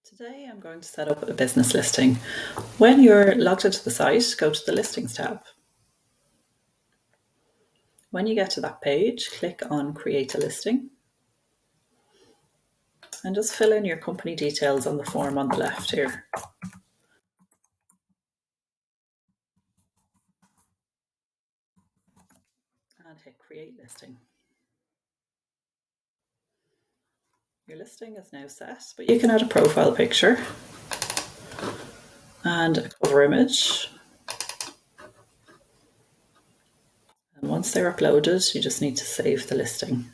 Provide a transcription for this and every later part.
Today I'm going to set up a business listing. When you're logged into the site, go to the Listings tab. When you get to that page, click on Create a Listing and just fill in your company details on the form on the left here. And hit Create Listing. Your listing is now set, but you can add a profile picture and a cover image. And once they're uploaded, you just need to save the listing.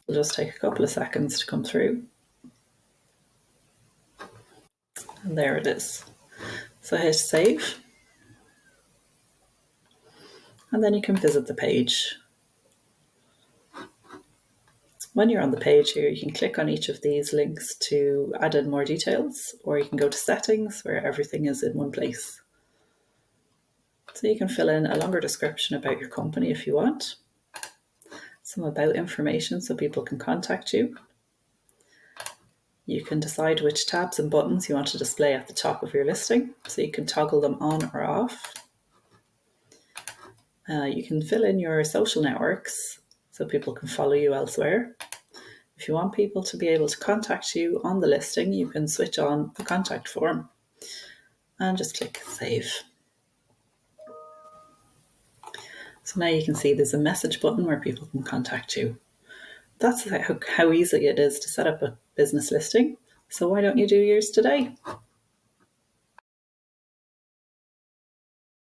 It'll just take a couple of seconds to come through. And there it is. So hit save. And then you can visit the page. When you're on the page here, you can click on each of these links to add in more details, or you can go to settings where everything is in one place. So you can fill in a longer description about your company if you want, some about information so people can contact you. You can decide which tabs and buttons you want to display at the top of your listing, so you can toggle them on or off. You can fill in your social networks so people can follow you elsewhere. If you want people to be able to contact you on the listing, you can switch on the contact form and just click Save. So now you can see there's a message button where people can contact you. That's how easy it is to set up a business listing. So why don't you do yours today?